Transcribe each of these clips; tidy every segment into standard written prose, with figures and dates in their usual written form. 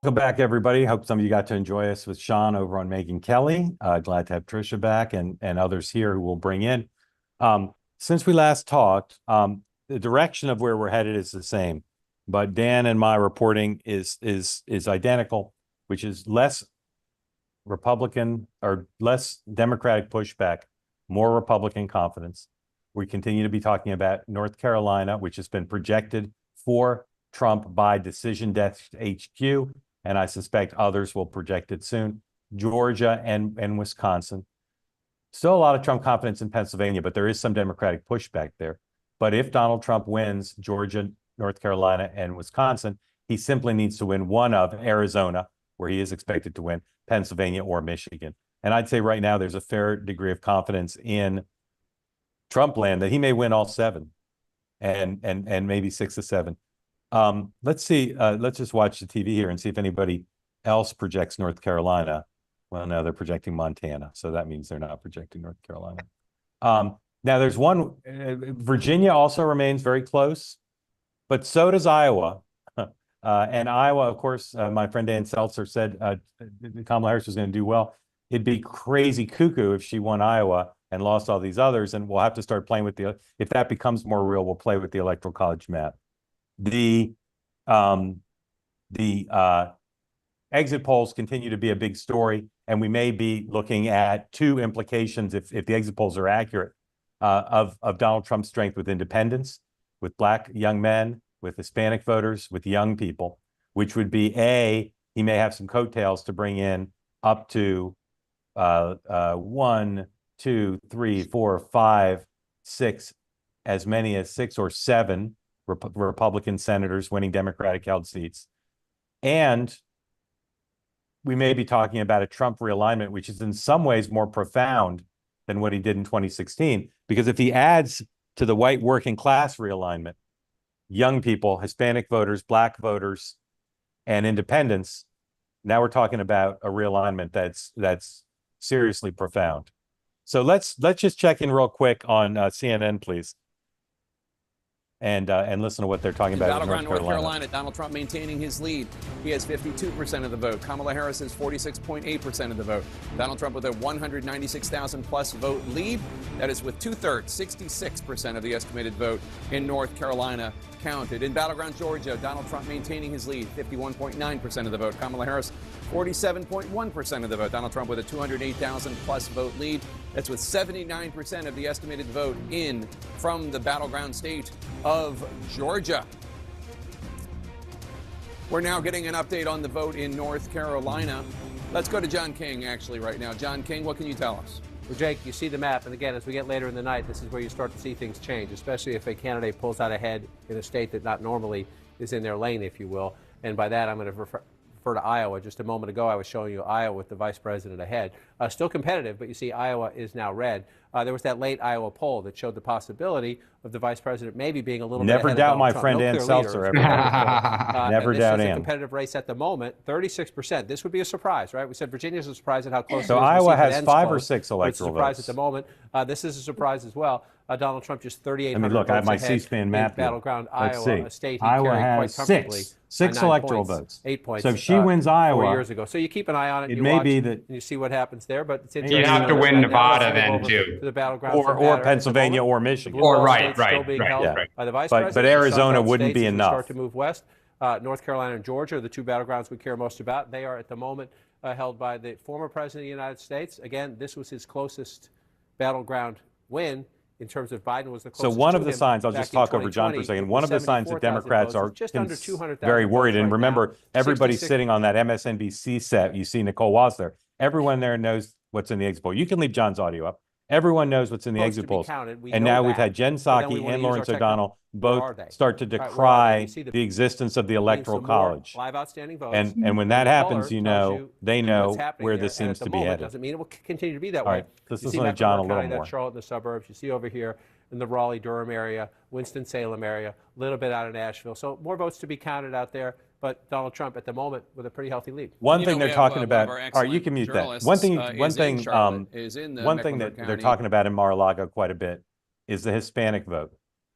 Welcome back, everybody. Hope some of you got to enjoy us with Sean over on Megyn Kelly. Glad to have Trisha back and others here who we'll bring in. Since we last talked, the direction of where we're headed is the same, but Dan and my reporting is identical, which is less Republican or less Democratic pushback, more Republican confidence. We continue to be talking about North Carolina, which has been projected for Trump by Decision Desk HQ, and I suspect others will project it soon. Georgia and Wisconsin. Still a lot of Trump confidence in Pennsylvania, but there is some Democratic pushback there. But if Donald Trump wins Georgia, North Carolina, and Wisconsin, he simply needs to win one of Arizona, where he is expected to win, Pennsylvania, or Michigan. And I'd say right now there's a fair degree of confidence in Trump land that he may win all seven and maybe 6 or 7. Let's see. Let's just watch the TV here and see if anybody else projects North Carolina. Well, no, they're projecting Montana, so that means they're not projecting North Carolina. Now, there's one. Virginia also remains very close, but so does Iowa. And Iowa, of course, my friend Dan Seltzer said Kamala Harris was going to do well. It'd be crazy cuckoo if she won Iowa and lost all these others, and we'll have to start playing with if that becomes more real, we'll play with the Electoral College map. The exit polls continue to be a big story, and we may be looking at two implications if the exit polls are accurate of Donald Trump's strength with independents, with Black young men, with Hispanic voters, with young people, which would be he may have some coattails to bring in up to 1, 2, 3, 4, 5, 6, as many as 6 or 7 Republican senators winning Democratic held seats. And we may be talking about a Trump realignment, which is in some ways more profound than what he did in 2016. Because if he adds to the white working class realignment, young people, Hispanic voters, Black voters, and independents, now we're talking about a realignment that's seriously profound. So let's just check in real quick on CNN, please. And listen to what they're talking about in North Carolina. Donald Trump maintaining his lead. He has 52% of the vote. Kamala Harris has 46.8% of the vote. Donald Trump with a 196,000 plus vote lead. That is with 2/3, 66% of the estimated vote in North Carolina counted. In battleground Georgia, Donald Trump maintaining his lead, 51.9% of the vote. Kamala Harris, 47.1% of the vote. Donald Trump with a 208,000 plus vote lead. That's with 79% of the estimated vote in from the battleground state of Georgia. We're now getting an update on the vote in North Carolina. Let's go to John King, actually, right now. John King, what can you tell us? Well, Jake, you see the map, and again, as we get later in the night, this is where you start to see things change, especially if a candidate pulls out ahead in a state that not normally is in their lane, if you will. And by that, I'm going to refer to Iowa. Just a moment ago, I was showing you Iowa with the vice president ahead. Still competitive, but you see Iowa is now red. There was that late Iowa poll that showed the possibility of the vice president maybe being a little bit ahead of Donald Trump. Never doubt my friend Dan Seltzer. Never doubt him. It's a competitive race at the moment, 36%. This would be a surprise, right? We said Virginia's a surprise at how close it is. So Iowa has 5 or 6 electoral votes. It's a surprise at the moment. This is a surprise as well. Donald Trump just 3,800 votes. I mean, look, I have my C-SPAN map here. Battleground Iowa, a state he Iowa carried has quite comfortably. 6 electoral votes. 8 points. So if she wins Iowa 4 years ago. So you keep an eye on it. It you may watch, be that and you see what happens there. But it's you have to win Nevada then too, the battleground or Pennsylvania or Michigan. Or right. By the vice president. But Arizona wouldn't be enough. Start to move west. North Carolina and Georgia are the two battlegrounds we care most about. They are at the moment held by the former president of the United States. Again, this was his closest battleground win. In terms of Biden was the closest. So one of the signs, I'll just talk over John for a second. One of the signs that Democrats are very worried, and remember, everybody's sitting on that MSNBC set. You see Nicole Wallace there. Everyone there knows what's in the exit poll. You can leave John's audio up. Everyone knows what's in the exit polls. And now we've had Jen Psaki and Lawrence O'Donnell both start to decry the existence of the Electoral College. And when that happens, you know, they know where this seems to be headed. Doesn't mean it will continue to be that way. All right, let's listen to John a little more. Charlotte in the suburbs. You see over here in the Raleigh-Durham area, Winston-Salem area, a little bit out of Nashville. So more votes to be counted out there. But Donald Trump at the moment with a pretty healthy lead. One thing they're talking about. All right, you can mute that. One thing that they're talking about in Mar-a-Lago quite a bit is the Hispanic vote.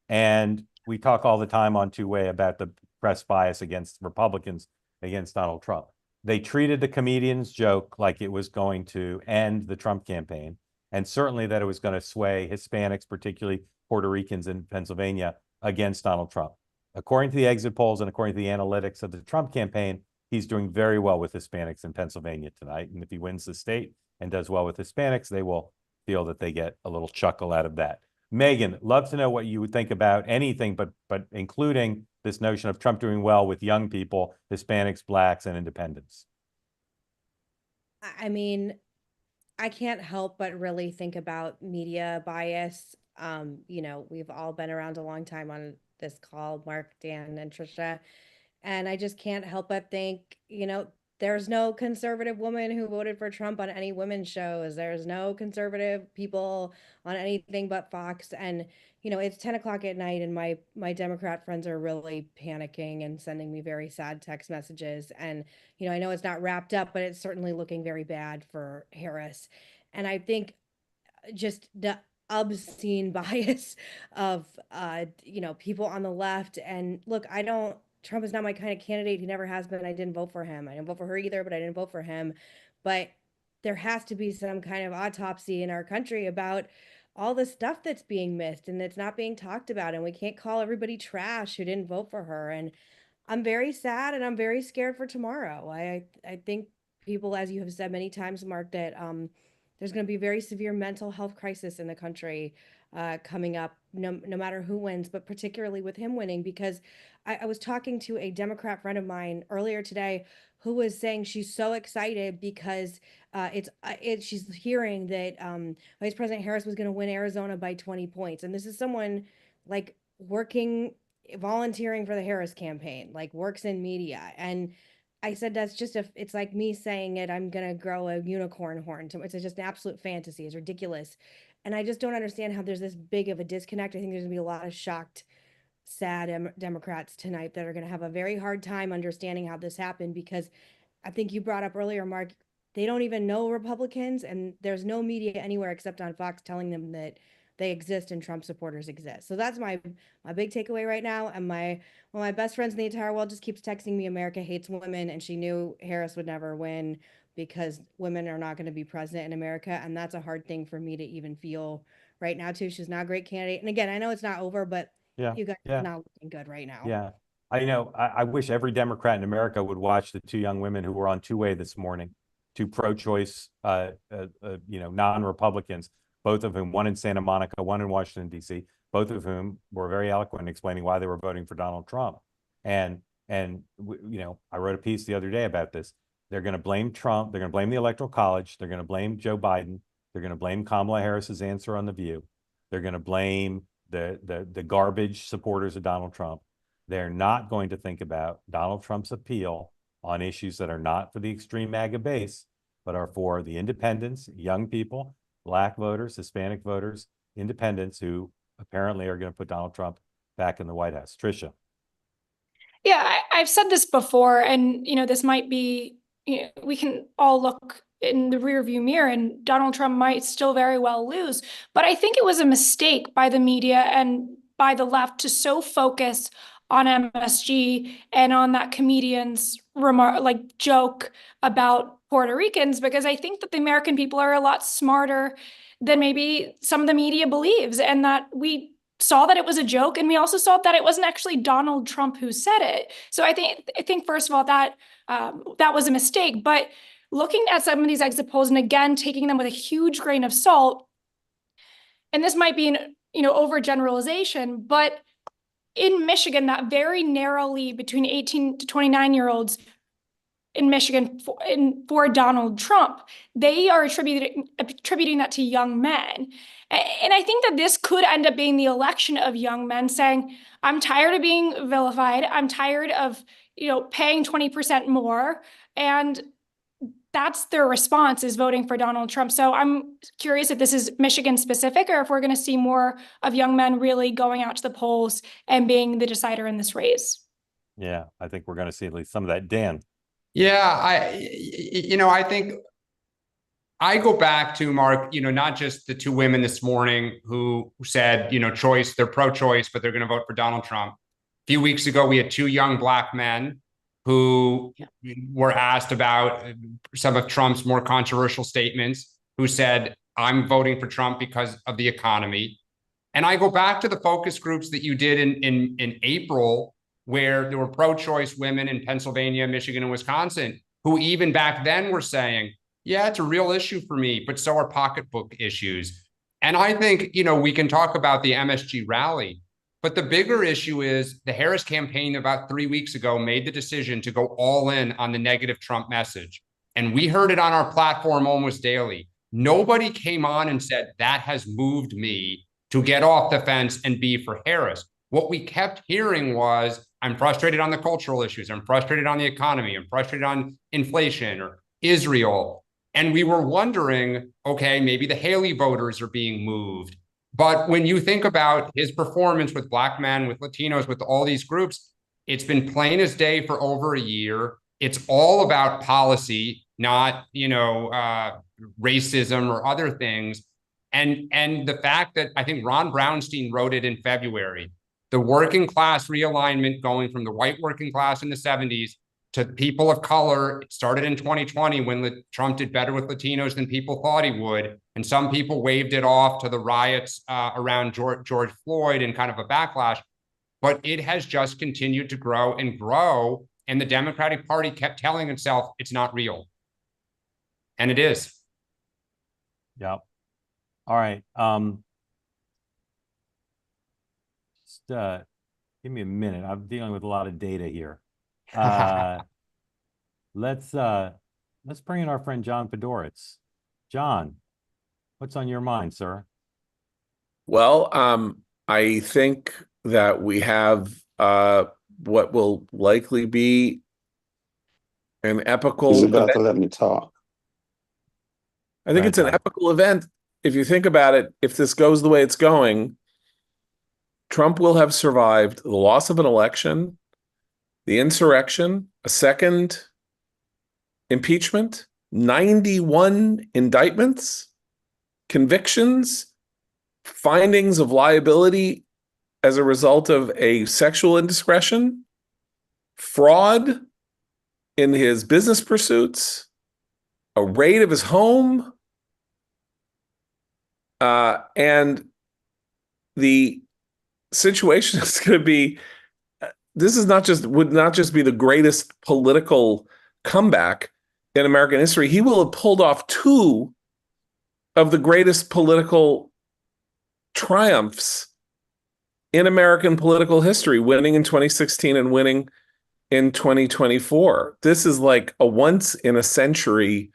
And we talk all the time on two-way about the press bias against Republicans against Donald Trump. they treated the comedian's joke like it was going to end the Trump campaign, and certainly that it was going to sway Hispanics, particularly Puerto Ricans in Pennsylvania, against Donald Trump. According to the exit polls and according to the analytics of the Trump campaign, he's doing very well with Hispanics in Pennsylvania tonight. And if he wins the state and does well with Hispanics, they will feel that they get a little chuckle out of that. Megan, love to know what you would think about anything, but including this notion of Trump doing well with young people, Hispanics, blacks, and independents. I mean, I can't help but really think about media bias. You know, we've all been around a long time on this call, Mark, Dan, and Trisha. And I just can't help but think, you know, there's no conservative woman who voted for Trump on any women's shows. There's no conservative people on anything but Fox. And, you know, it's 10 o'clock at night and my Democrat friends are really panicking and sending me very sad text messages. And, you know, I know it's not wrapped up, but it's certainly looking very bad for Harris. And I think just the obscene bias of, you know, people on the left. And look, Trump is not my kind of candidate. He never has been. I didn't vote for him. I didn't vote for her either, but I didn't vote for him. But there has to be some kind of autopsy in our country about all the stuff that's being missed and that's not being talked about. And we can't call everybody trash who didn't vote for her. And I'm very sad and I'm very scared for tomorrow. I think people, as you have said many times, Mark, that there's going to be a very severe mental health crisis in the country coming up, no matter who wins, but particularly with him winning, because I was talking to a Democrat friend of mine earlier today who was saying she's so excited because she's hearing that Vice President Harris was going to win Arizona by 20 points. And this is someone like volunteering for the Harris campaign, like works in media. And I said, that's just it's like me saying it, I'm going to grow a unicorn horn. It's just an absolute fantasy. It's ridiculous. And I just don't understand how there's this big of a disconnect. I think there's gonna be a lot of shocked, sad Democrats tonight that are gonna have a very hard time understanding how this happened, because I think you brought up earlier, Mark, they don't even know Republicans, and there's no media anywhere except on Fox telling them that they exist and Trump supporters exist. So that's my big takeaway right now. And one of my best friends in the entire world just keeps texting me, America hates women, and she knew Harris would never win because women are not going to be president in America. And that's a hard thing for me to even feel right now too. She's not a great candidate. And again, I know it's not over, but you guys are not looking good right now. Yeah. I wish every Democrat in America would watch the two young women who were on two-way this morning, two pro-choice, non-Republicans, both of whom, one in Santa Monica, one in Washington, D.C., both of whom were very eloquent in explaining why they were voting for Donald Trump. And I wrote a piece the other day about this. They're going to blame Trump. They're going to blame the Electoral College. They're going to blame Joe Biden. They're going to blame Kamala Harris's answer on The View. They're going to blame the garbage supporters of Donald Trump. They're not going to think about Donald Trump's appeal on issues that are not for the extreme MAGA base, but are for the independents, young people, Black voters, Hispanic voters, independents who apparently are going to put Donald Trump back in the White House. Trisha. Yeah, I've said this before, and this might be, we can all look in the rearview mirror and Donald Trump might still very well lose. But I think it was a mistake by the media and by the left to so focus on MSG and on that comedian's joke about Puerto Ricans, because I think that the American people are a lot smarter than maybe some of the media believes, and that we saw that it was a joke, and we also saw that it wasn't actually Donald Trump who said it. So I think first of all that was a mistake. But looking at some of these exit polls and again taking them with a huge grain of salt, and this might be an overgeneralization, but in Michigan, that very narrow lead between 18 to 29-year-olds in Michigan for Donald Trump, they are attributing that to young men. And I think that this could end up being the election of young men saying, I'm tired of being vilified. I'm tired of, paying 20% more. And that's their response, is voting for Donald Trump. So I'm curious if this is Michigan specific or if we're going to see more of young men really going out to the polls and being the decider in this race. Yeah, I think we're going to see at least some of that. Dan. Yeah, I think I go back to, Mark, not just the two women this morning who said, choice, they're pro-choice, but they're going to vote for Donald Trump. A few weeks ago, we had two young Black men who were asked about some of Trump's more controversial statements, who said, I'm voting for Trump because of the economy. And I go back to the focus groups that you did in April, where there were pro-choice women in Pennsylvania, Michigan, and Wisconsin, who even back then were saying, yeah, it's a real issue for me, but so are pocketbook issues. And I think, we can talk about the MSG rally, but the bigger issue is the Harris campaign about 3 weeks ago made the decision to go all in on the negative Trump message. And we heard it on our platform almost daily. Nobody came on and said, that has moved me to get off the fence and be for Harris. What we kept hearing was, I'm frustrated on the cultural issues. I'm frustrated on the economy. I'm frustrated on inflation or Israel. And we were wondering, okay, maybe the Haley voters are being moved. But when you think about his performance with Black men, with Latinos, with all these groups, it's been plain as day for over a year. It's all about policy, not, racism or other things. And the fact that I think Ron Brownstein wrote it in February, the working class realignment going from the white working class in the 70s to people of color, it started in 2020 when Trump did better with Latinos than people thought he would. And some people waved it off to the riots around George Floyd and kind of a backlash. But it has just continued to grow and grow. And the Democratic Party kept telling itself it's not real. And it is. Yeah. All right. Just give me a minute. I'm dealing with a lot of data here. Let's bring in our friend John Podhoretz. John, what's on your mind, sir? Well, I think that we have what will likely be an epical He's about event. to let me talk. I think it's an epical event. If you think about it, if this goes the way it's going, Trump will have survived the loss of an election, the insurrection, a second impeachment, 91 indictments, convictions, findings of liability as a result of a sexual indiscretion, fraud in his business pursuits, a raid of his home, and the situation is going to be, this is would not just be the greatest political comeback in American history. He will have pulled off two of the greatest political triumphs in American political history, winning in 2016 and winning in 2024. This is like a once in a century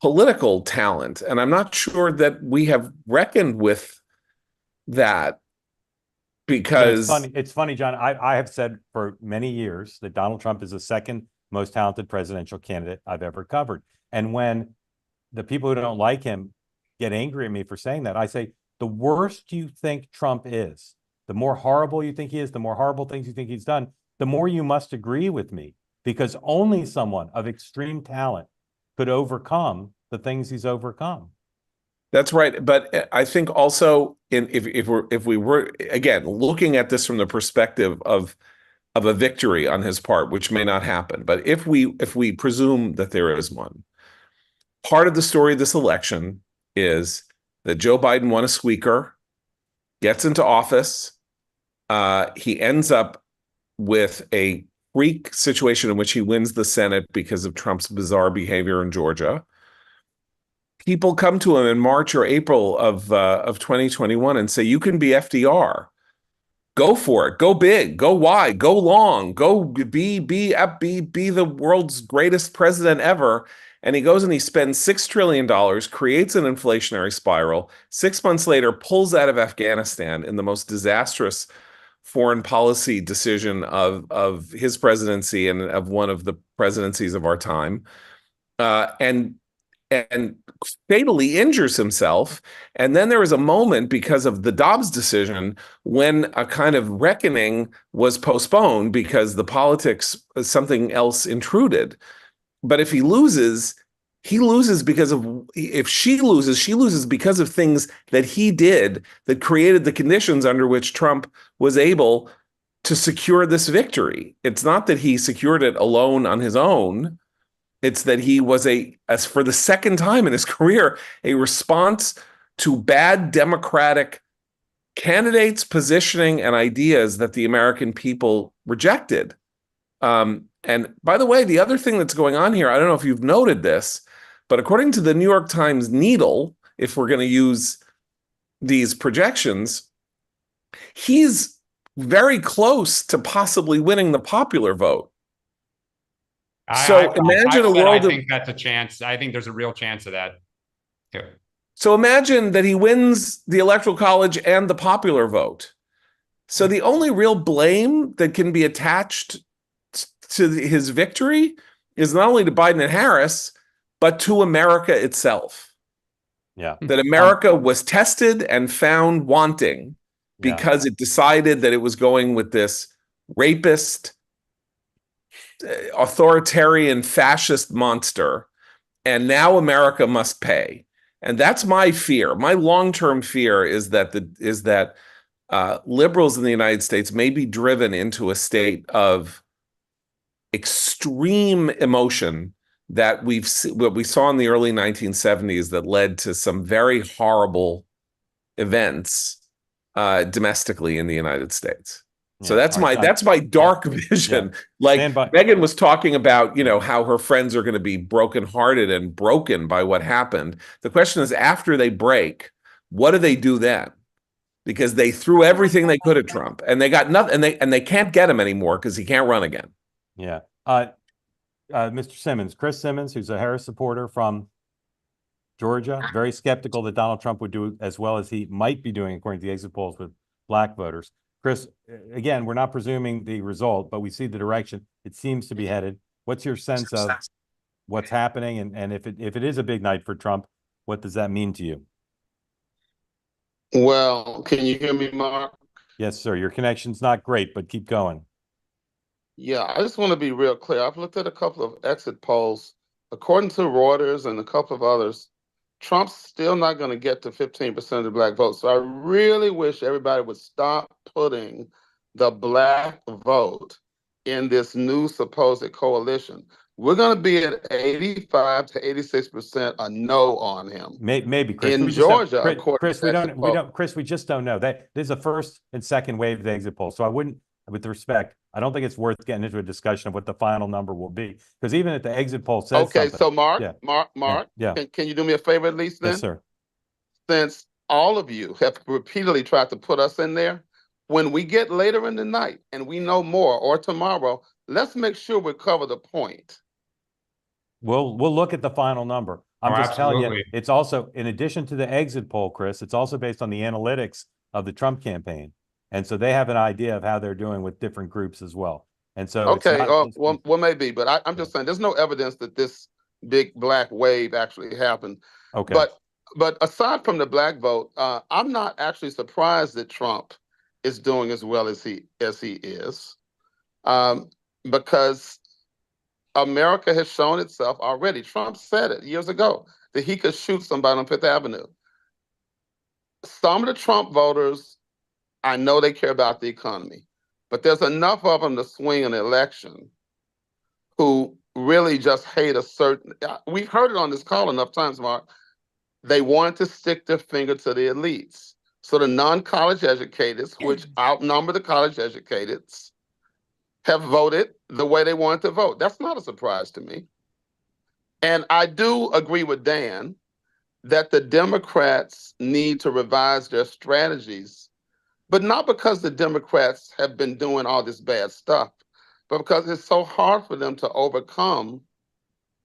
political talent. And I'm not sure that we have reckoned with that, because it's funny, John. I have said for many years that Donald Trump is the second most talented presidential candidate I've ever covered. And when the people who don't like him get angry at me for saying that, I say, the worse you think Trump is, the more horrible you think he is, the more horrible things you think he's done, the more you must agree with me, because only someone of extreme talent could overcome the things he's overcome. That's right. But I think also if we were again looking at this from the perspective of a victory on his part, which may not happen, but if we presume that there is one, part of the story of this election is that Joe Biden won a squeaker, gets into office, he ends up with a freak situation in which he wins the Senate because of Trump's bizarre behavior in Georgia. People come to him in March or April of 2021 and say, you can be FDR. Go for it. Go big. Go wide. Go long. Go be the world's greatest president ever. And he goes and he spends $6 trillion, creates an inflationary spiral. 6 months later, pulls out of Afghanistan in the most disastrous foreign policy decision of his presidency and of one of the presidencies of our time, and fatally injures himself. And then there was a moment because of the Dobbs decision when a kind of reckoning was postponed because the politics, something else intruded. But if he loses because of, if she loses because of things that he did that created the conditions under which Trump was able to secure this victory. It's not that he secured it alone on his own. It's that he was as for the second time in his career, a response to bad Democratic candidates, positioning, and ideas that the American people rejected. And by the way, the other thing that's going on here, I don't know if you've noted this, but according to the New York Times Needle, if we're going to use these projections, he's very close to possibly winning the popular vote. Imagine a world. I think that's a chance. I think there's a real chance of that too. So imagine that he wins the Electoral College and the popular vote. So the only real blame that can be attached to his victory is not only to Biden and Harris, but to America itself. Yeah. That America was tested and found wanting because it decided that it was going with this rapist, authoritarian, fascist monster. And now America must pay. And that's my fear. My long-term fear is that liberals in the United States may be driven into a state of extreme emotion that what we saw in the early 1970s that led to some very horrible events domestically in the United States. So that's my dark vision. Like Megan was talking about, how her friends are going to be brokenhearted and broken by what happened. The question is, after they break, what do they do then? Because they threw everything they could at Trump, and they got nothing, and they can't get him anymore because he can't run again. Yeah. Mr. Simmons, Chris Simmons, who's a Harris supporter from Georgia, very skeptical that Donald Trump would do as well as he might be doing, according to the exit polls, with black voters. Chris, again, we're not presuming the result, but we see the direction it seems to be headed. What's your sense of what's happening? And if it is a big night for Trump, what does that mean to you? Well, can you hear me, Mark? Yes, sir. Your connection's not great, but keep going. Yeah, I just want to be real clear. I've looked at a couple of exit polls. According to Reuters and a couple of others, Trump's still not going to get to 15% of the black vote. So I really wish everybody would stop putting the black vote in this new supposed coalition. We're going to be at 85 to 86% a no on him. Maybe Chris. In Georgia, Chris, we just don't know. There's a first and second wave of the exit poll. So I wouldn't, with respect, I don't think it's worth getting into a discussion of what the final number will be, because even if the exit poll says okay, something, so Mark, can you do me a favor at least then? Yes, sir. Since all of you have repeatedly tried to put us in there, when we get later in the night and we know more, or tomorrow, let's make sure we cover the point. We'll look at the final number. I'm just telling you, it's also, in addition to the exit poll, Chris, it's also based on the analytics of the Trump campaign. And so they have an idea of how they're doing with different groups as well. And so, okay, well, maybe, but I'm just saying there's no evidence that this big black wave actually happened. Okay. But aside from the black vote, I'm not actually surprised that Trump is doing as well as he is, because America has shown itself already. Trump said it years ago that he could shoot somebody on Fifth Avenue. Some of the Trump voters, I know they care about the economy, but there's enough of them to swing an election who really just hate a certain, we've heard it on this call enough times, Mark, they want to stick their finger to the elites. So the non-college educateds, which outnumber the college educateds, have voted the way they want to vote. That's not a surprise to me. And I do agree with Dan that the Democrats need to revise their strategies, but not because the Democrats have been doing all this bad stuff, but because it's so hard for them to overcome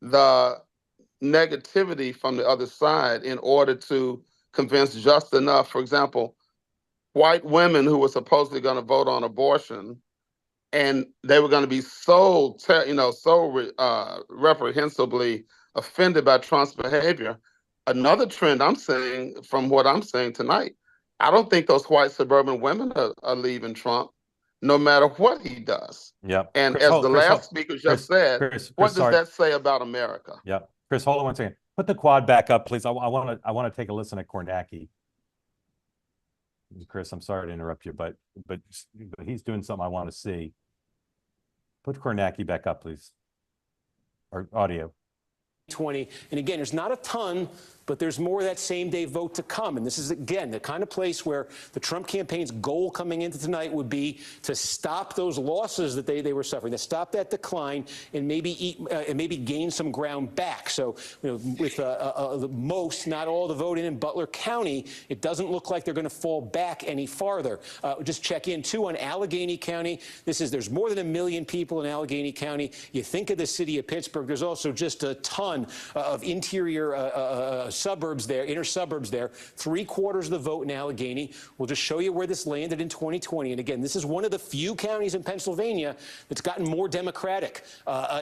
the negativity from the other side in order to convince just enough. For example, white women who were supposedly going to vote on abortion, and they were going to be so reprehensibly offended by Trump's behavior. Another trend I'm seeing from what I'm saying tonight, I don't think those white suburban women are leaving Trump, no matter what he does. Yep. And as the last speaker just said, what does that say about America? Yeah. Chris, hold on one second. Put the quad back up, please. I want to take a listen at Kornacki. Chris, I'm sorry to interrupt you, but he's doing something I want to see. Put Kornacki back up, please. Or audio. 20. And again, there's not a ton, but there's more of that same day vote to come. And this is, again, the kind of place where the Trump campaign's goal coming into tonight would be to stop those losses that they were suffering, to stop that decline and maybe gain some ground back. So, with most, not all the vote in Butler County, it doesn't look like they're going to fall back any farther. Just check in, too, on Allegheny County. There's more than 1 million people in Allegheny County. You think of the city of Pittsburgh, there's also just a ton of interior suburbs there, inner suburbs there. 3/4 of the vote in Allegheny. We'll just show you where this landed in 2020. And again, this is one of the few counties in Pennsylvania that's gotten more Democratic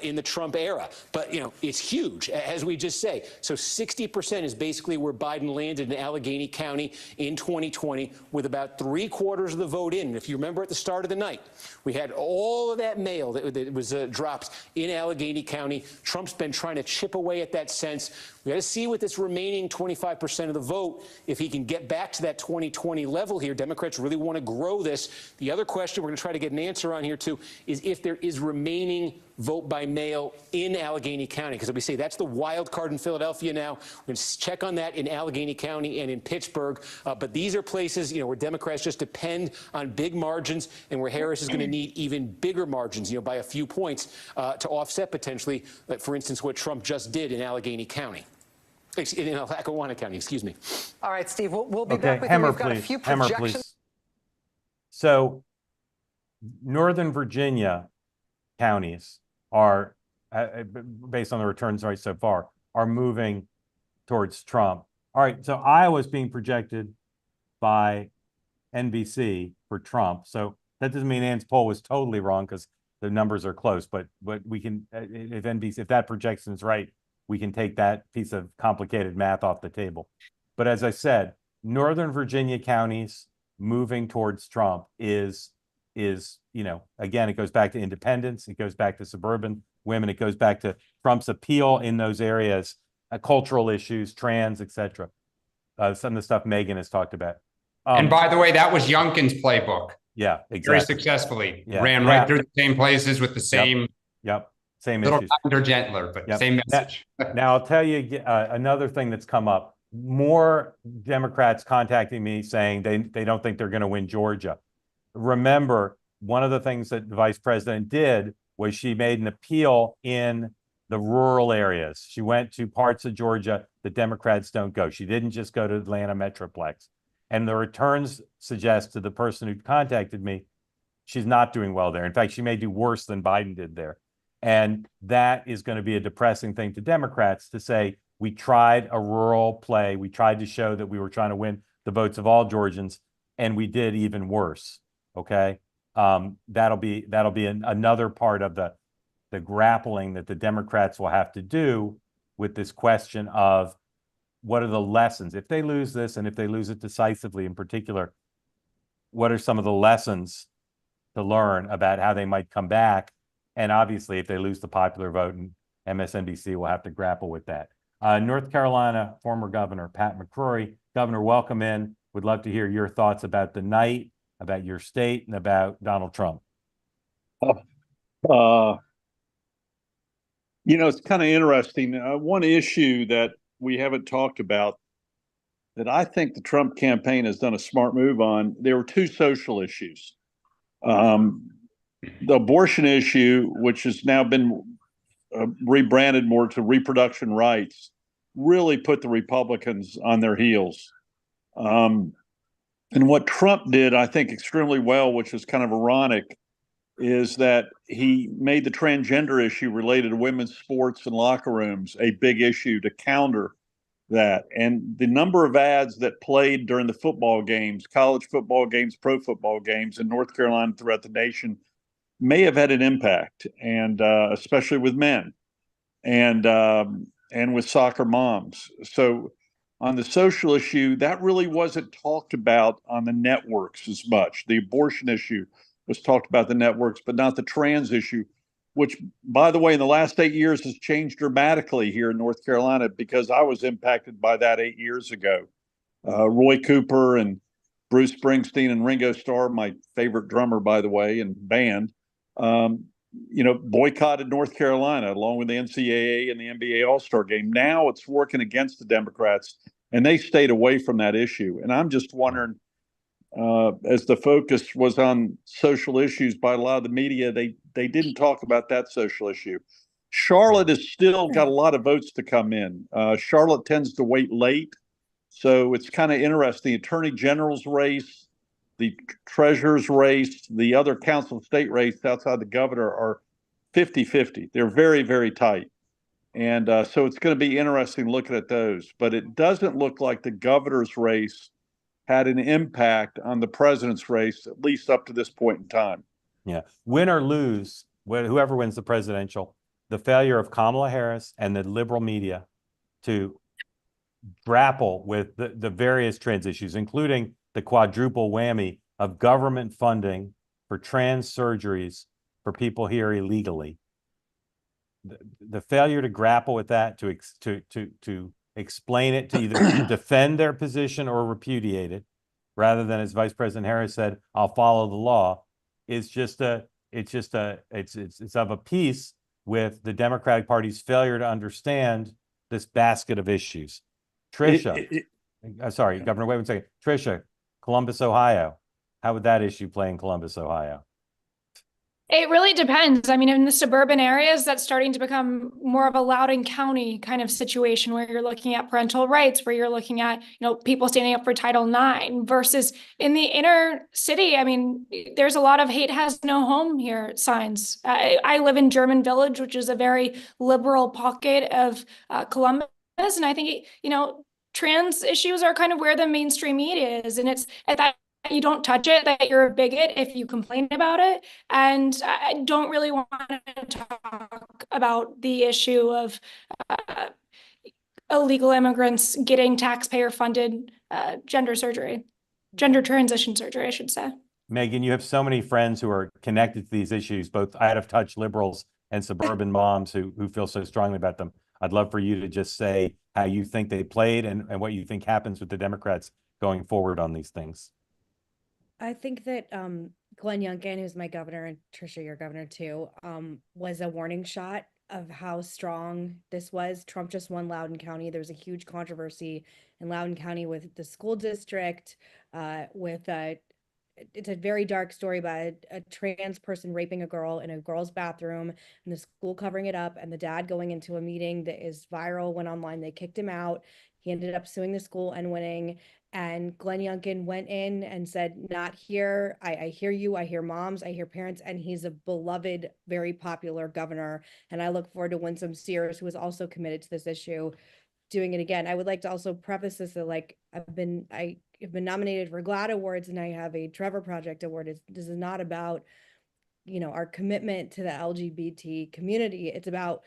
in the Trump era. But, it's huge, as we just say. So 60% is basically where Biden landed in Allegheny County in 2020, with about 3/4 of the vote in. And if you remember at the start of the night, we had all of that mail that was dropped in Allegheny County. Trump's been trying to chip away at that sense. We got to see with this remaining 25% of the vote if he can get back to that 2020 level here. Democrats really want to grow this. The other question we're going to try to get an answer on here, too, is if there is remaining vote by mail in Allegheny County, because we say that's the wild card in Philadelphia now. We're going to check on that in Allegheny County and in Pittsburgh. But these are places, where Democrats just depend on big margins, and where Harris is going to need even bigger margins, by a few points to offset potentially, for instance, what Trump just did in Allegheny County. In Lackawanna County, excuse me. All right, Steve, we'll be Okay, back with Hemmer, you. We've got please. a few Hemmer, projections. please. So, Northern Virginia counties are, based on the returns right so far, are moving towards Trump. All right, so Iowa's being projected by NBC for Trump. So that doesn't mean Ann's poll was totally wrong, because the numbers are close. But we can, if that projection is right, we can take that piece of complicated math off the table. But as I said, Northern Virginia counties moving towards Trump is, again, it goes back to independence, it goes back to suburban women, it goes back to Trump's appeal in those areas, cultural issues, trans, etc. Some of the stuff Megan has talked about. And by the way, that was Youngkin's playbook. Yeah, exactly. Very successfully. Yeah. Ran right through the same places with the same. Yep. Same little issues. kinder, gentler, but same message. Now, I'll tell you another thing that's come up. More Democrats contacting me saying they don't think they're going to win Georgia. Remember, one of the things that the vice president did was she made an appeal in the rural areas. She went to parts of Georgia that Democrats don't go. She didn't just go to Atlanta Metroplex. And the returns suggest to the person who contacted me, she's not doing well there. In fact, she may do worse than Biden did there. And that is going to be a depressing thing to Democrats to say, we tried a rural play. We tried to show that we were trying to win the votes of all Georgians, and we did even worse. Okay. That'll be another part of the grappling that the Democrats will have to do with this question of what are the lessons if they lose this, and if they lose it decisively in particular, what are some of the lessons to learn about how they might come back? And obviously, if they lose the popular vote, and MSNBC will have to grapple with that. North Carolina former Governor Pat McCrory. Governor, welcome in. Would love to hear your thoughts about the night, about your state, and about Donald Trump. It's kind of interesting. One issue that we haven't talked about that I think the Trump campaign has done a smart move on, there were two social issues. The abortion issue, which has now been rebranded more to reproduction rights, really put the Republicans on their heels. And what Trump did, I think, extremely well, which is kind of ironic, is that he made the transgender issue related to women's sports and locker rooms a big issue to counter that. And the number of ads that played during the football games, college football games, pro football games in North Carolina, throughout the nation, may have had an impact, and especially with men and with soccer moms. So on the social issue, that really wasn't talked about on the networks as much. The abortion issue was talked about the networks, but not the trans issue, which, by the way, in the last 8 years has changed dramatically here in North Carolina, because I was impacted by that 8 years ago. Roy Cooper and Bruce Springsteen and Ringo Starr, my favorite drummer, by the way, and band, boycotted North Carolina along with the NCAA and the NBA All-Star game. Now it's working against the Democrats, and they stayed away from that issue. And I'm just wondering, as the focus was on social issues by a lot of the media, they didn't talk about that social issue. Charlotte has still got a lot of votes to come in. Charlotte tends to wait late. So it's kind of interesting. The Attorney General's race, the Treasurer's race, the other council of state race outside the governor are 50-50. They're very, very tight. And so it's going to be interesting looking at those. But it doesn't look like the governor's race had an impact on the president's race, at least up to this point in time. Yeah. Win or lose, whoever wins the presidential, the failure of Kamala Harris and the liberal media to grapple with the various trans issues, including the quadruple whammy of government funding for trans surgeries for people here illegally. The failure to grapple with that, to explain it, to either defend their position or repudiate it, rather than, as Vice President Harris said, "I'll follow the law," is it's of a piece with the Democratic Party's failure to understand this basket of issues. Tricia, sorry, Governor, wait one second. Tricia, Columbus, Ohio. How would that issue play in Columbus, Ohio? It really depends. I mean, in the suburban areas, that's starting to become more of a Loudoun County kind of situation where you're looking at parental rights, where you're looking at, people standing up for Title IX versus in the inner city. I mean, there's a lot of hate has no home here signs. I live in German Village, which is a very liberal pocket of Columbus. And I think, trans issues are kind of where the mainstream media is. And it's at that you don't touch it, that you're a bigot if you complain about it. And I don't really want to talk about the issue of illegal immigrants getting taxpayer funded gender transition surgery, I should say. Megan, you have so many friends who are connected to these issues, both out of touch liberals and suburban moms who feel so strongly about them. I'd love for you to just say how you think they played and what you think happens with the Democrats going forward on these things. I think that Glenn Youngkin, who's my governor, and Tricia, your governor too, was a warning shot of how strong this was. Trump just won Loudoun County. There was a huge controversy in Loudoun County with the school district, it's a very dark story about a trans person raping a girl in a girl's bathroom and the school covering it up, and the dad going into a meeting that is viral, went online, they kicked him out. He ended up suing the school and winning. And Glenn Youngkin went in and said, "Not here. I hear you. I hear moms. I hear parents." And he's a beloved, very popular governor. And I look forward to Winsome Sears, who is also committed to this issue, doing it again. I would like to also preface this that, like, I've been nominated for GLAAD Awards and I have a Trevor Project Award. This is not about, our commitment to the LGBT community. It's about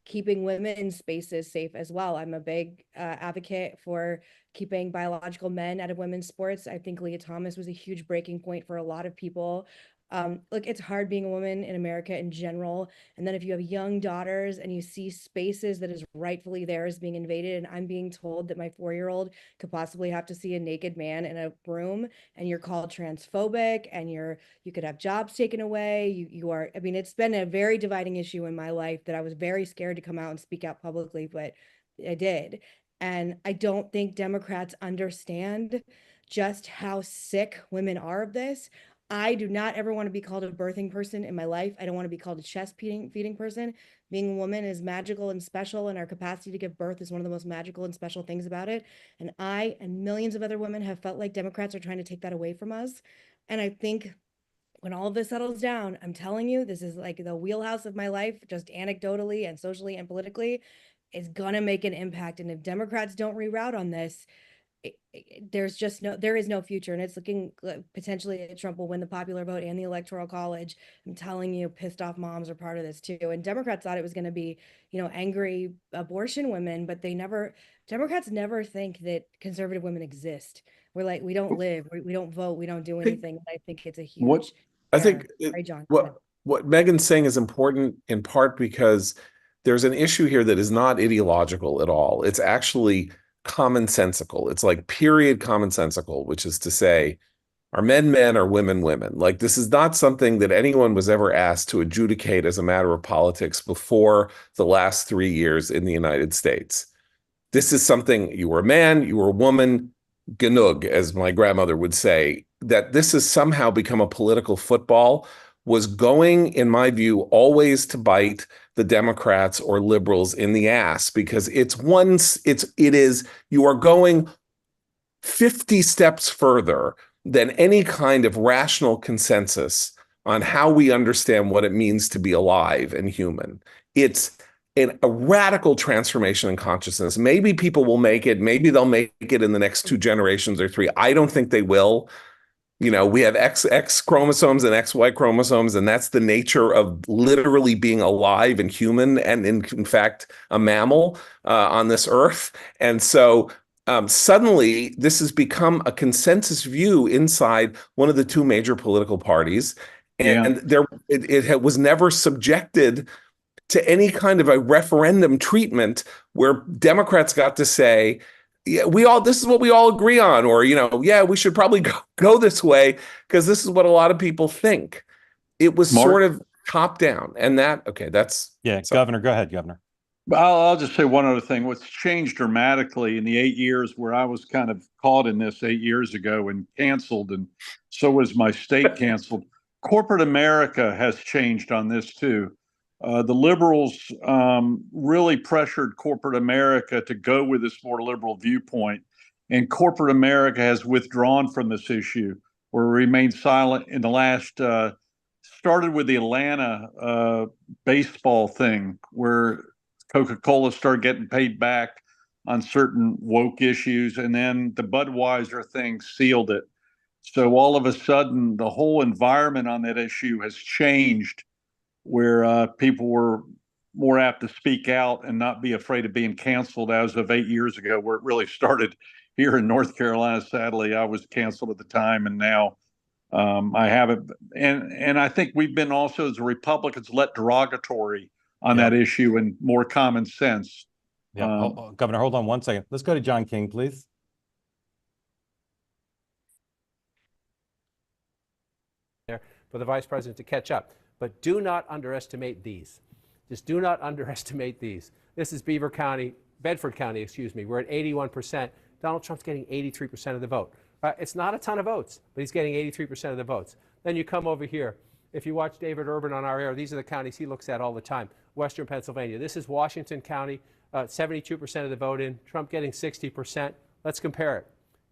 keeping women's spaces safe as well. I'm a big advocate for keeping biological men out of women's sports. I think Leah Thomas was a huge breaking point for a lot of people. Look, it's hard being a woman in America in general. And then if you have young daughters and you see spaces that is rightfully theirs being invaded, and I'm being told that my 4-year-old could possibly have to see a naked man in a room, and you're called transphobic, and you could have jobs taken away. It's been a very dividing issue in my life that I was very scared to come out and speak out publicly, but I did. And I don't think Democrats understand just how sick women are of this. I do not ever want to be called a birthing person in my life. I don't want to be called a chest feeding person. Being a woman is magical and special, and our capacity to give birth is one of the most magical and special things about it. And I and millions of other women have felt like Democrats are trying to take that away from us. And I think when all of this settles down, I'm telling you, this is like the wheelhouse of my life, just anecdotally and socially and politically, is going to make an impact. And if Democrats don't reroute on this, there is no future, and it's looking potentially that Trump will win the popular vote and the electoral college. I'm telling you, pissed off moms are part of this too. And Democrats thought it was going to be, angry abortion women, but Democrats never think that conservative women exist. We're like, we don't live, we don't vote, we don't do anything. I think it's a huge. John. What Megan's saying is important in part because there's an issue here that is not ideological at all. It's actually commonsensical. It's like period commonsensical, which is to say, are men men or women women? Like, this is not something that anyone was ever asked to adjudicate as a matter of politics before the last 3 years in the United States. This is something, you were a man, you were a woman, genug, as my grandmother would say. That this has somehow become a political football was going, in my view, always to bite the Democrats or liberals in the ass, because you are going 50 steps further than any kind of rational consensus on how we understand what it means to be alive and human. It's a radical transformation in consciousness. Maybe people will make it. Maybe they'll make it in the next 2 generations or 3. I don't think they will. You know, we have X chromosomes and XY chromosomes, and that's the nature of literally being alive and human, and in fact, a mammal on this earth. And so suddenly, this has become a consensus view inside one of the 2 major political parties, and it was never subjected to any kind of a referendum treatment where Democrats got to say, yeah, this is what we all agree on, or, yeah, we should probably go this way because this is what a lot of people think. It was sort of top down, and that's Governor, go ahead, Governor. I'll just say one other thing. What's changed dramatically in the 8 years where I was kind of caught in this 8 years ago and canceled, and so was my state canceled. Corporate America has changed on this too. The liberals really pressured corporate America to go with this more liberal viewpoint, and corporate America has withdrawn from this issue or remained silent in the last, started with the Atlanta baseball thing, where Coca-Cola started getting paid back on certain woke issues, and then the Budweiser thing sealed it. So all of a sudden, the whole environment on that issue has changed, where people were more apt to speak out and not be afraid of being canceled as of 8 years ago, where it really started here in North Carolina. Sadly, I was canceled at the time, and now I haven't. And I think we've been also, as Republicans, let derogatory on that issue and more common sense. Governor, hold on one second. Let's go to John King, please. For the vice president to catch up. But do not underestimate these. Just do not underestimate these. This is Bedford County, excuse me. We're at 81%. Donald Trump's getting 83% of the vote. It's not a ton of votes, but he's getting 83% of the votes. Then you come over here. If you watch David Urban on our air, these are the counties he looks at all the time. Western Pennsylvania. This is Washington County, 72% of the vote in. Trump getting 60%. Let's compare it.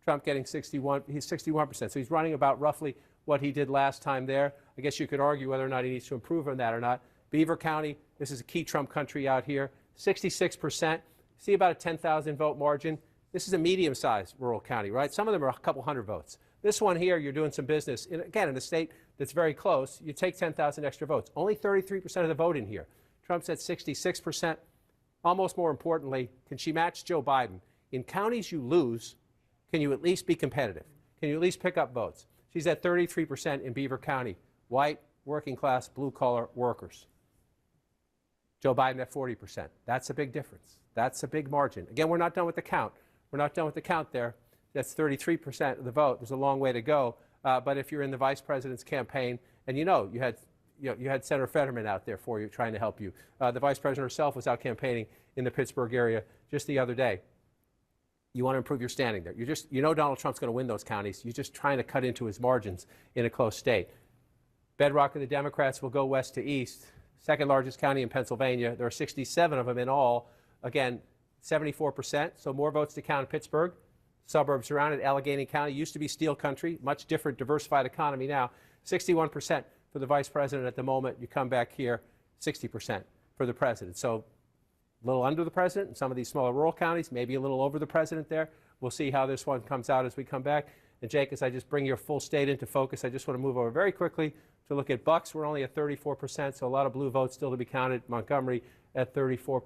Trump getting 61. He's 61%. So he's running about roughly what he did last time there. I guess you could argue whether or not he needs to improve on that or not. Beaver County, this is a key Trump country out here, 66%. See about a 10,000 vote margin. This is a medium-sized rural county, right? Some of them are a couple hundred votes. This one here, you're doing some business, in a state that's very close. You take 10,000 extra votes. Only 33% of the vote in here. Trump's at 66%. Almost more importantly, can she match Joe Biden? In counties you lose, can you at least be competitive? Can you at least pick up votes? She's at 33% in Beaver County. White, working class, blue collar workers. Joe Biden at 40%. That's a big difference. That's a big margin. Again, we're not done with the count. We're not done with the count there. That's 33% of the vote. There's a long way to go. But if you're in the vice president's campaign, and you had Senator Fetterman out there for you, trying to help you. The vice president herself was out campaigning in the Pittsburgh area just the other day. You want to improve your standing there. Donald Trump's going to win those counties. You're just trying to cut into his margins in a close state. Bedrock of the Democrats will go west to east. Second largest county in Pennsylvania. There are 67 of them in all. Again, 74%, so more votes to count in Pittsburgh. Suburbs around it, Allegheny County used to be steel country, much different, diversified economy now. 61% for the vice president at the moment. You come back here, 60% for the president. So a little under the president in some of these smaller rural counties, maybe a little over the president there. We'll see how this one comes out as we come back. And Jake, as I just bring your full state into focus, I just want to move over very quickly to look at Bucks. We're only at 34%, so a lot of blue votes still to be counted. Montgomery at 34,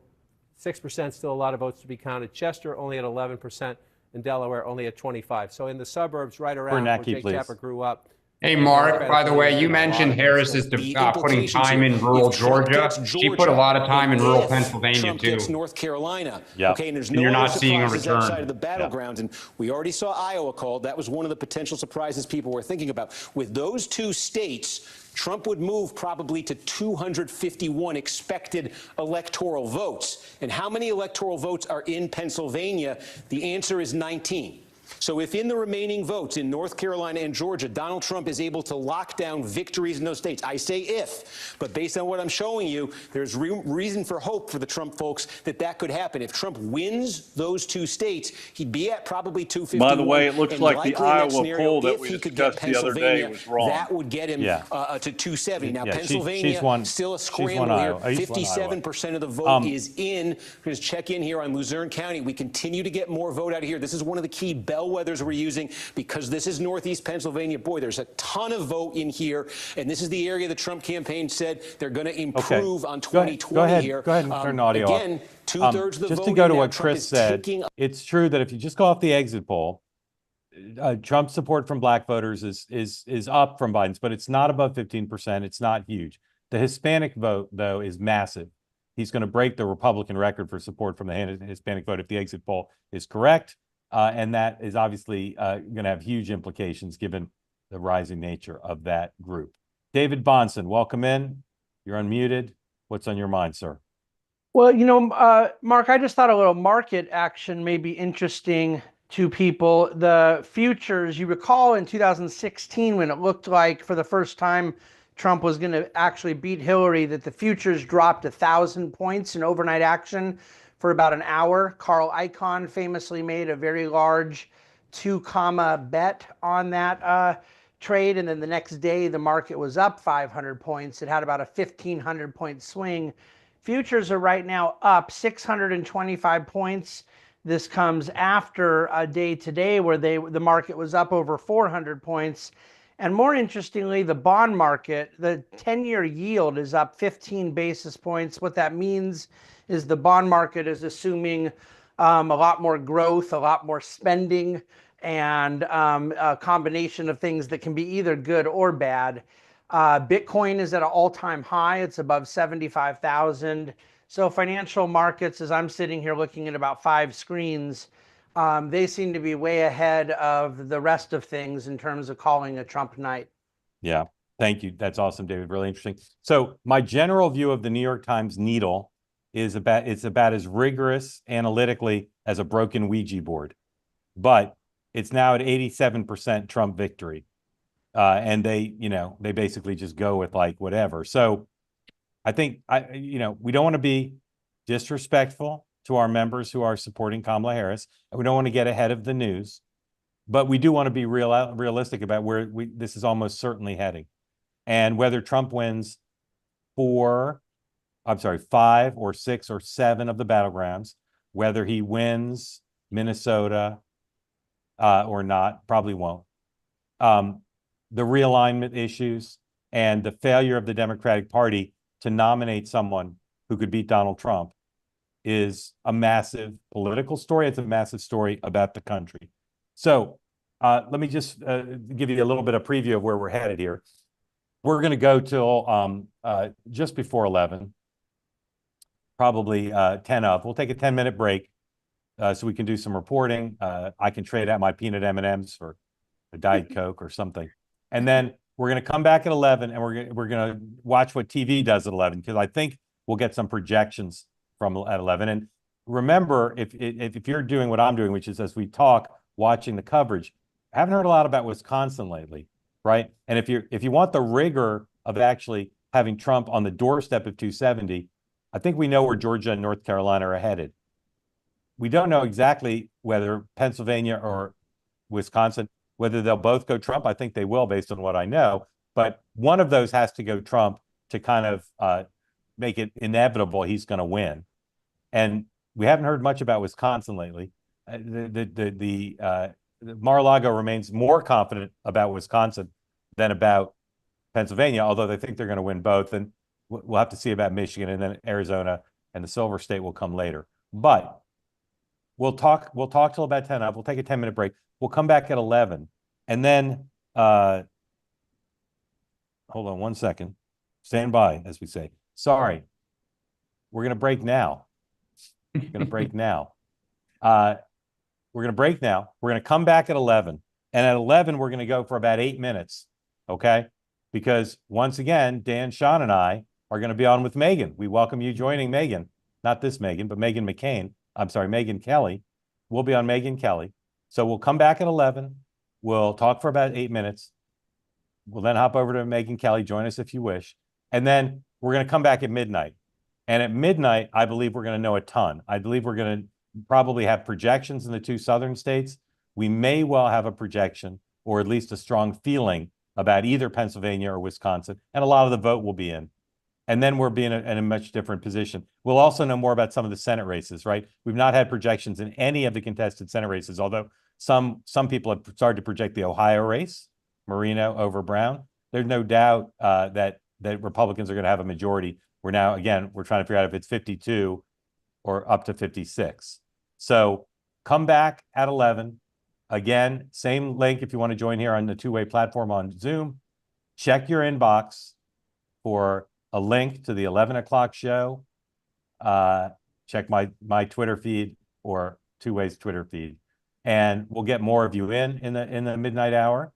6%, still a lot of votes to be counted. Chester only at 11%, and Delaware only at 25%. So in the suburbs right around where Jake Tapper grew up, Hey, Mark, by the way, you Democratic mentioned leaning, Harris is The putting implications time here, in rural if Trump Georgia. gets She put a lot of time in and rural if Pennsylvania, Trump gets too. North Carolina, Yeah. okay, and there's And no you're other not seeing a surprises return. outside of the battlegrounds, and we already saw Iowa called. That was one of the potential surprises people were thinking about. With those two states, Trump would move probably to 251 expected electoral votes. And how many electoral votes are in Pennsylvania? The answer is 19. So if in the remaining votes in North Carolina and Georgia, Donald Trump is able to lock down victories in those states, I say if, but based on what I'm showing you, there's reason for hope for the Trump folks that that could happen. If Trump wins those two states, he'd be at probably 251. By the way, it looks and like the likely in that Iowa scenario, poll that if we he could get discussed the other day Pennsylvania, was wrong. that would get him Yeah. to 270. Now, Yeah, Pennsylvania, she's won- still a she's won scramble here. Iowa. He's won Iowa. 57% of the vote is in. Just check in here on Luzerne County. We continue to get more vote out of here. This is one of the key bellwethers we're using because this is Northeast Pennsylvania. Boy, there's a ton of vote in here, and this is the area the Trump campaign said they're going to improve on 2020 here. Go ahead and turn the audio off. Again, two-thirds of the vote. Just to go to now, what Trump Chris is said, taking it's true that if you just go off the exit poll, Trump's support from black voters is up from Biden's, but it's not above 15%. It's not huge. The Hispanic vote, though, is massive. He's going to break the Republican record for support from the Hispanic vote if the exit poll is correct. And that is obviously going to have huge implications given the rising nature of that group. David Bonson, welcome in. You're unmuted. What's on your mind, sir? Well, Mark, I just thought a little market action may be interesting to people. The futures, you recall in 2016 when it looked like for the first time Trump was going to actually beat Hillary, that the futures dropped 1,000 points in overnight action for about an hour. Carl Icahn famously made a very large 2 bet on that trade. And then the next day, the market was up 500 points. It had about a 1,500 point swing. Futures are right now up 625 points. This comes after a day today where the market was up over 400 points. And more interestingly, the bond market, the 10-year yield is up 15 basis points. What that means is the bond market is assuming a lot more growth, a lot more spending, and a combination of things that can be either good or bad. Bitcoin is at an all-time high. It's above 75,000. So financial markets, as I'm sitting here looking at about 5 screens, they seem to be way ahead of the rest of things in terms of calling a Trump night. Yeah, thank you. That's awesome, David. Really interesting. So my general view of the New York Times needle is it's about as rigorous analytically as a broken Ouija board, but it's now at 87% Trump victory. And they basically just go with like whatever. So I think we don't want to be disrespectful to our members who are supporting Kamala Harris. We don't want to get ahead of the news, but we do want to be realistic about where this is almost certainly heading. And whether Trump wins 5 or 6 or 7 of the battlegrounds, whether he wins Minnesota or not, probably won't. The realignment issues and the failure of the Democratic Party to nominate someone who could beat Donald Trump is a massive political story. It's a massive story about the country. So let me just give you a little bit of preview of where we're headed here. We're going to go till just before 11, probably 10 of. We'll take a 10-minute break so we can do some reporting. I can trade out my peanut M&Ms for a Diet Coke or something. And then we're going to come back at 11 and we're going to watch what TV does at 11, because I think we'll get some projections from at 11. And remember, if you're doing what I'm doing, which is as we talk, watching the coverage, I haven't heard a lot about Wisconsin lately, right? And if you want the rigor of actually having Trump on the doorstep of 270, I think we know where Georgia and North Carolina are headed. We don't know exactly whether Pennsylvania or Wisconsin, whether they'll both go Trump. I think they will based on what I know, but one of those has to go Trump to kind of make it inevitable he's going to win. And we haven't heard much about Wisconsin lately. Mar-a-Lago remains more confident about Wisconsin than about Pennsylvania, although they think they're going to win both. And we'll have to see about Michigan, and then Arizona and the Silver State will come later. But we'll talk till about 10 up. We'll take a 10-minute break. We'll come back at 11. And then hold on one second. Stand by, as we say. Sorry. We're going to break now. We're going to break now. We're going to break now. We're going to come back at 11. And at 11, we're going to go for about 8 minutes. Okay? Because once again, Dan, Sean, and I are going to be on with Megan. We welcome you joining Megan. Not this Megan, but Megan McCain. I'm sorry, Megan Kelly. We'll be on Megan Kelly. So we'll come back at 11. We'll talk for about 8 minutes. We'll then hop over to Megan Kelly. Join us if you wish. And then we're going to come back at midnight. And at midnight, I believe we're going to know a ton. I believe we're going to probably have projections in the 2 southern states. We may well have a projection or at least a strong feeling about either Pennsylvania or Wisconsin. And a lot of the vote will be in. And then we'll be in a much different position. We'll also know more about some of the Senate races, right? We've not had projections in any of the contested Senate races, although some people have started to project the Ohio race, Marino over Brown. There's no doubt that Republicans are going to have a majority. We're trying to figure out if it's 52 or up to 56. So come back at 11. Again, same link if you want to join here on the two-way platform on Zoom. Check your inbox for a link to the 11 o'clock show. Check my Twitter feed or Two Ways Twitter feed. And we'll get more of you in the midnight hour.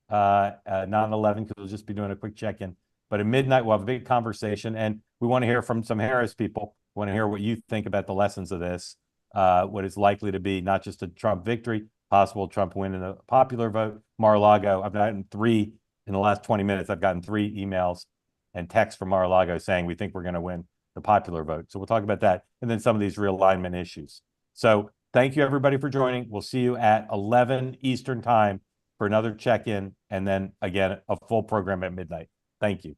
Not at 11 because we'll just be doing a quick check-in. But at midnight, we'll have a big conversation. And we want to hear from some Harris people. We want to hear what you think about the lessons of this, what is likely to be not just a Trump victory, possible Trump win in a popular vote. Mar-a-Lago, I've gotten 3 in the last 20 minutes. I've gotten 3 emails and texts from Mar-a-Lago saying we think we're going to win the popular vote. So we'll talk about that and then some of these realignment issues. So thank you, everybody, for joining. We'll see you at 11 Eastern time for another check-in and then, again, a full program at midnight. Thank you.